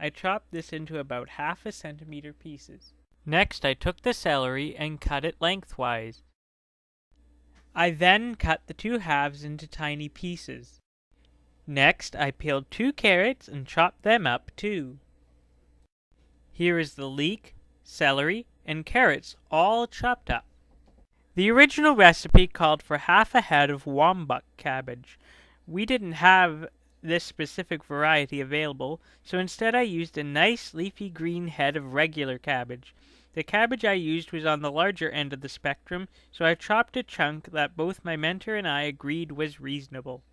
I chopped this into about 1/2 centimeter pieces. Next, I took the celery and cut it lengthwise. I then cut the 2 halves into tiny pieces. Next, I peeled 2 carrots and chopped them up too. Here is the leek, celery, and carrots all chopped up. The original recipe called for 1/2 a head of wombuck cabbage. We didn't have this specific variety available, so instead I used a nice leafy green head of regular cabbage. The cabbage I used was on the larger end of the spectrum, so I chopped a chunk that both my mentor and I agreed was reasonable.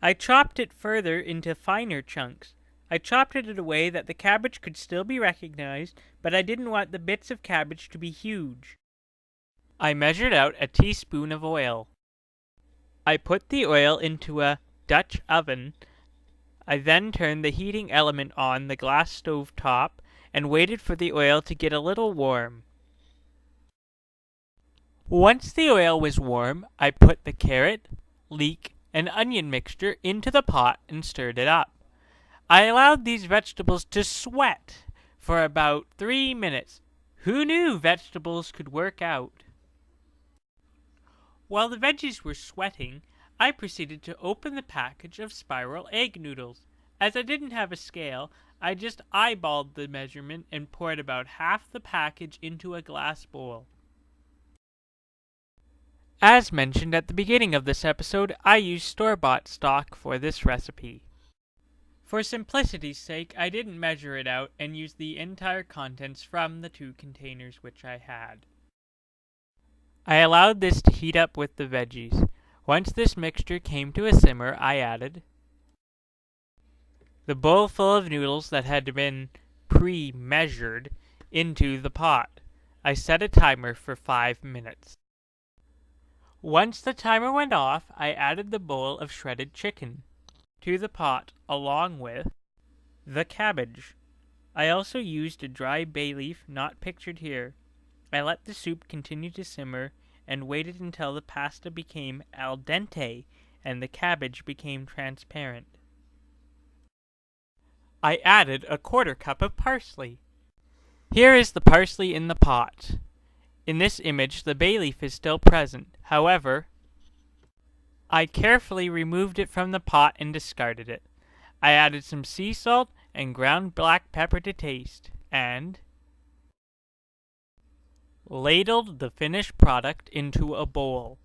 I chopped it further into finer chunks. I chopped it in a way that the cabbage could still be recognized, but I didn't want the bits of cabbage to be huge. I measured out a teaspoon of oil. I put the oil into a Dutch oven. I then turned the heating element on the glass stove top and waited for the oil to get a little warm. Once the oil was warm, I put the carrot, leek, and onion mixture into the pot and stirred it up. I allowed these vegetables to sweat for about 3 minutes. Who knew vegetables could work out? While the veggies were sweating, I proceeded to open the package of spiral egg noodles. As I didn't have a scale, I just eyeballed the measurement and poured about 1/2 the package into a glass bowl. As mentioned at the beginning of this episode, I used store-bought stock for this recipe. For simplicity's sake, I didn't measure it out and used the entire contents from the 2 containers which I had. I allowed this to heat up with the veggies. Once this mixture came to a simmer, I added the bowl full of noodles that had been pre-measured into the pot. I set a timer for 5 minutes. Once the timer went off, I added the bowl of shredded chicken to the pot along with the cabbage. I also used a dry bay leaf not pictured here. I let the soup continue to simmer and waited until the pasta became al dente and the cabbage became transparent. I added a 1/4 cup of parsley. Here is the parsley in the pot. In this image, the bay leaf is still present. However, I carefully removed it from the pot and discarded it. I added some sea salt and ground black pepper to taste, and ladled the finished product into a bowl.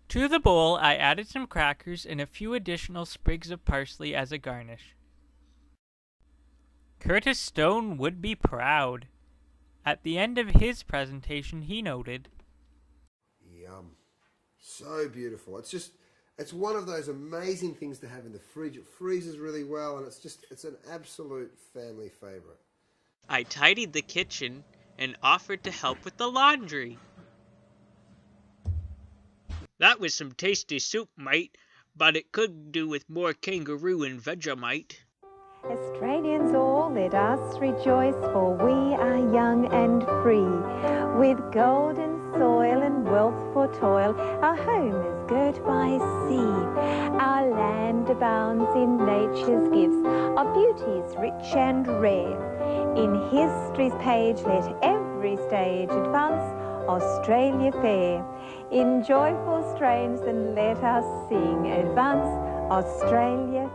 To the bowl, I added some crackers and a few additional sprigs of parsley as a garnish. Curtis Stone would be proud. At the end of his presentation, he noted, Yum. So beautiful. It's one of those amazing things to have in the fridge. It freezes really well and it's an absolute family favorite. I tidied the kitchen and offered to help with the laundry. That was some tasty soup, mate, but it could do with more kangaroo and Vegemite. Australians all, let us rejoice, for we are young and free. With golden soil and wealth for toil, our home is girt by sea. Our land abounds in nature's gifts, our beauties rich and rare. In history's page, let every stage advance Australia fair. In joyful strains, then let us sing, advance Australia